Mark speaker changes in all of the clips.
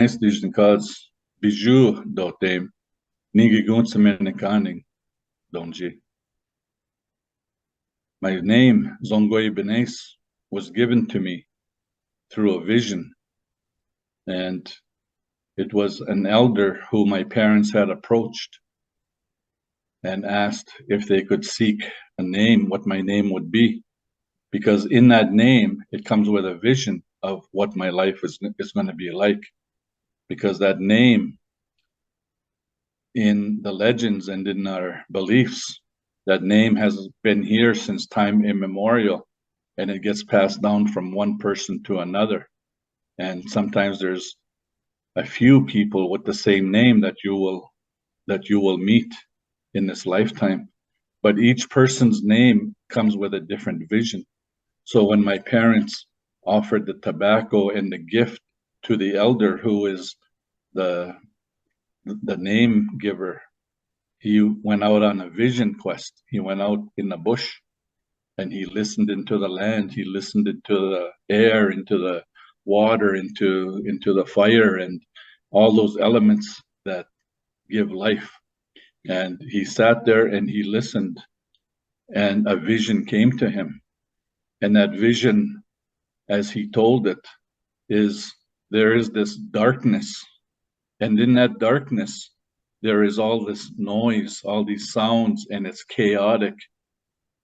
Speaker 1: Cause bijou dotem, nigiguntsemenekaning, donji. My name, Zongoy Benes, was given to me through a vision, and it was an elder who my parents had approached and asked if they could seek a name, what my name would be, because in that name, it comes with a vision of what my life is going to be like, because that name in the legends and in our beliefs, that name has been here since time immemorial, and it gets passed down from one person to another. And sometimes there's a few people with the same name that you will meet in this lifetime, but each person's name comes with a different vision. So when my parents offered the tobacco and the gift to the elder, who is the name giver, he went out on a vision quest. He went out in the bush and he listened into the land. He listened into the air, into the water, into the fire, and all those elements that give life. And he sat there and he listened, and a vision came to him. And that vision, as he told it, is there is this darkness. And in that darkness, there is all this noise, all these sounds, and it's chaotic.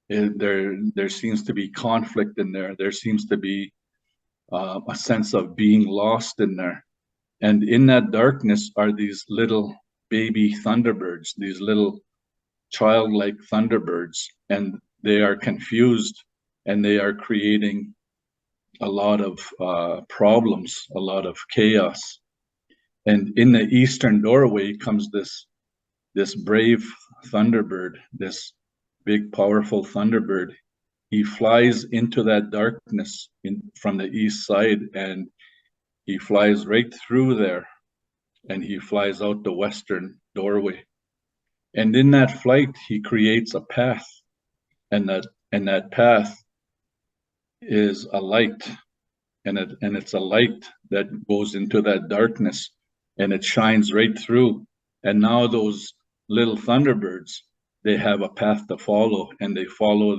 Speaker 1: There seems to be conflict in there. There seems to be a sense of being lost in there. And in that darkness are these little baby thunderbirds, these little childlike thunderbirds, and they are confused and they are creating a lot of problems, a lot of chaos. And in the eastern doorway comes this brave thunderbird, this big, powerful thunderbird. He flies into that darkness from the east side, and he flies right through there, and he flies out the western doorway. And in that flight, he creates a path, and that path is a light, and it's a light that goes into that darkness, and it shines right through. And now those little thunderbirds, they have a path to follow, and they follow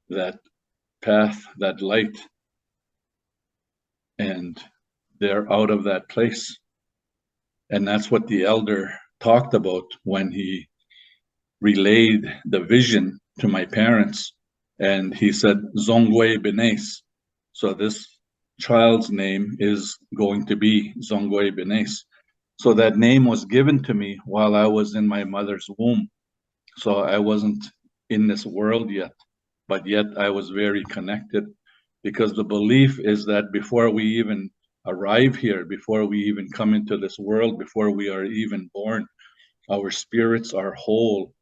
Speaker 1: that path, that light, and they're out of that place. And that's what the elder talked about when he relayed the vision to my parents. And he said, Zongwe Benes. So this child's name is going to be Zongwe Benes. So that name was given to me while I was in my mother's womb. So I wasn't in this world yet, but yet I was very connected, because the belief is that before we even arrive here, before we even come into this world, before we are even born, our spirits are whole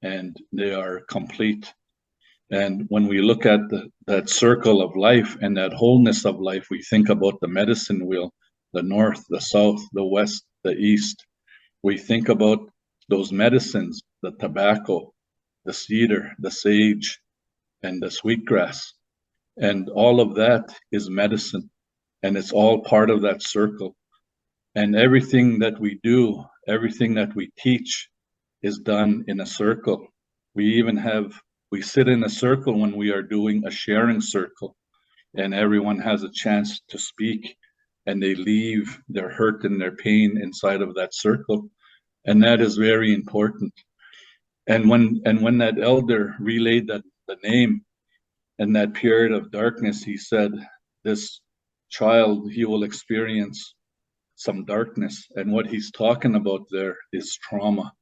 Speaker 1: and they are complete. And when we look at that circle of life and that wholeness of life, we think about the medicine wheel, the north, the south, the west, the east. We think about those medicines, the tobacco, the cedar, the sage, and the sweetgrass. And all of that is medicine, and it's all part of that circle. And everything that we do, everything that we teach is done in a circle. We sit in a circle when we are doing a sharing circle, and everyone has a chance to speak, and they leave their hurt and their pain inside of that circle. And that is very important. And when that elder relayed the name in that period of darkness, he said, this child, he will experience some darkness. And what he's talking about there is trauma.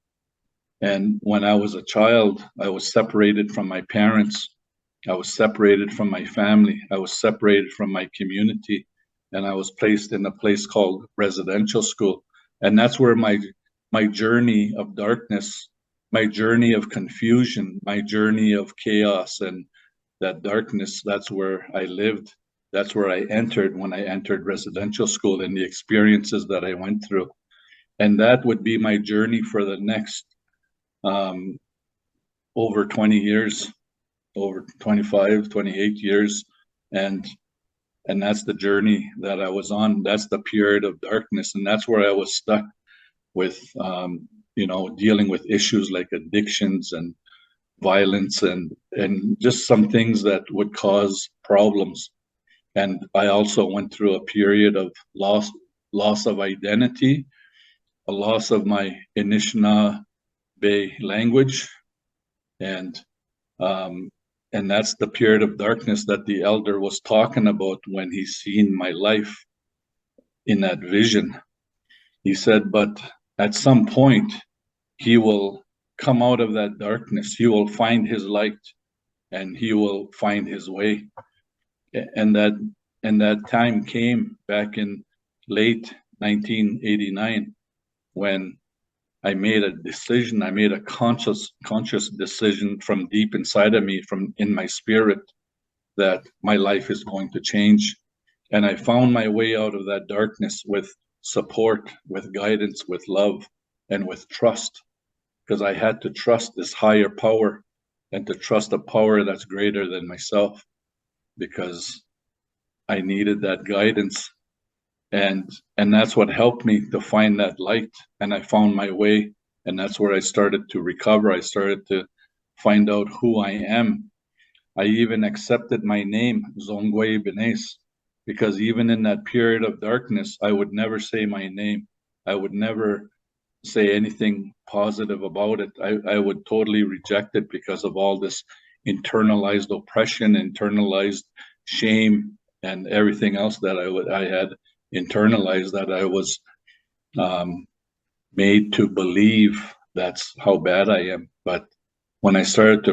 Speaker 1: And when I was a child, I was separated from my parents. I was separated from my family. I was separated from my community. And I was placed in a place called residential school. And that's where my journey of darkness, my journey of confusion, my journey of chaos and that darkness, that's where I lived. That's where I entered when I entered residential school, and the experiences that I went through. And that would be my journey for the next over 20 years, over 25, 28 years. And And that's the journey that I was on. That's the period of darkness. And that's where I was stuck with, dealing with issues like addictions and violence and just some things that would cause problems. And I also went through a period of loss of identity, a loss of my Anishinaabe language, and um, and that's the period of darkness that the elder was talking about when he seen my life in that vision. He said, but at some point he will come out of that darkness. He will find his light and he will find his way. And that time came back in late 1989 when I made a decision. I made a conscious decision from deep inside of me, from in my spirit, that my life is going to change. And I found my way out of that darkness with support, with guidance, with love, and with trust, because I had to trust this higher power and to trust a power that's greater than myself, because I needed that guidance. And that's what helped me to find that light. And I found my way. And that's where I started to recover. I started to find out who I am. I even accepted my name, Zongwe Benes, because even in that period of darkness, I would never say my name. I would never say anything positive about it. I would totally reject it because of all this internalized oppression, internalized shame, and everything else that I had internalized, that I was made to believe that's how bad I am. But when I started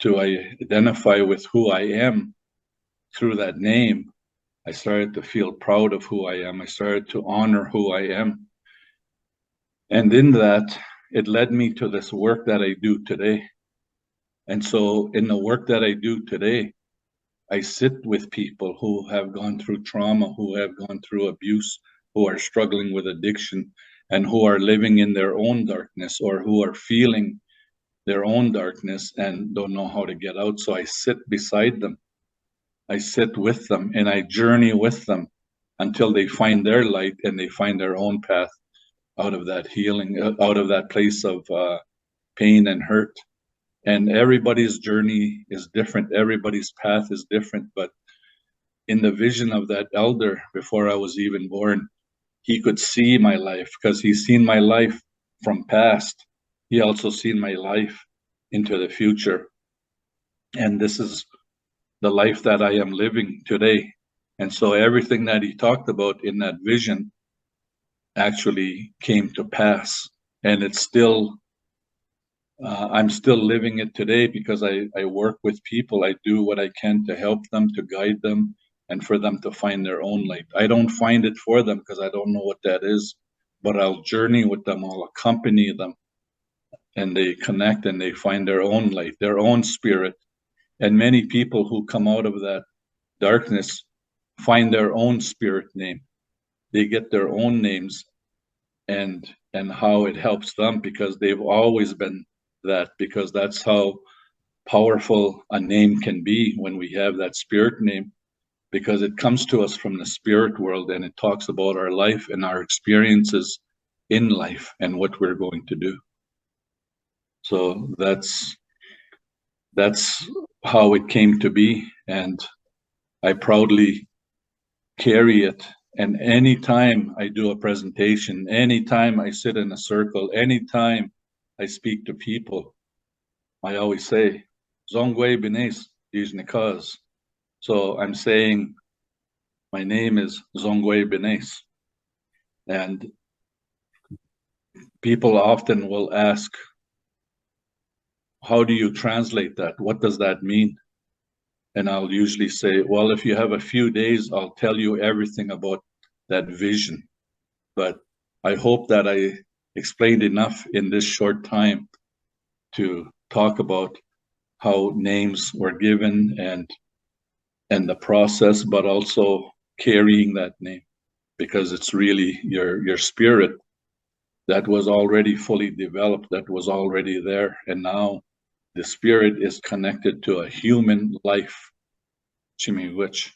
Speaker 1: to identify with who I am through that name, I started to feel proud of who I am. I started to honor who I am. And in that, it led me to this work that I do today. And so in the work that I do today, I sit with people who have gone through trauma, who have gone through abuse, who are struggling with addiction, and who are living in their own darkness, or who are feeling their own darkness and don't know how to get out. So I sit beside them. I sit with them and I journey with them until they find their light and they find their own path out of that healing, out of that place of pain and hurt. And everybody's journey is different. Everybody's path is different. But in the vision of that elder, before I was even born, he could see my life because he's seen my life from past. He also seen my life into the future. And this is the life that I am living today. And so everything that he talked about in that vision actually came to pass. And it's still, I'm still living it today because I work with people. I do what I can to help them, to guide them, and for them to find their own light. I don't find it for them because I don't know what that is, but I'll journey with them, I'll accompany them, and they connect and they find their own light, their own spirit. And many people who come out of that darkness find their own spirit name. They get their own names, and how it helps them, because they've always been that, because that's how powerful a name can be when we have that spirit name, because it comes to us from the spirit world and it talks about our life and our experiences in life and what we're going to do. So that's how it came to be, and I proudly carry it. And anytime I do a presentation, anytime I sit in a circle, anytime I speak to people, I always say, Zongwe Bines Dijnikaz. So I'm saying, my name is Zongwe Bines. And people often will ask, how do you translate that? What does that mean? And I'll usually say, well, if you have a few days, I'll tell you everything about that vision. But I hope that I explained enough in this short time to talk about how names were given and the process, but also carrying that name, because it's really your spirit that was already fully developed, that was already there. And now the spirit is connected to a human life, Chimiwich.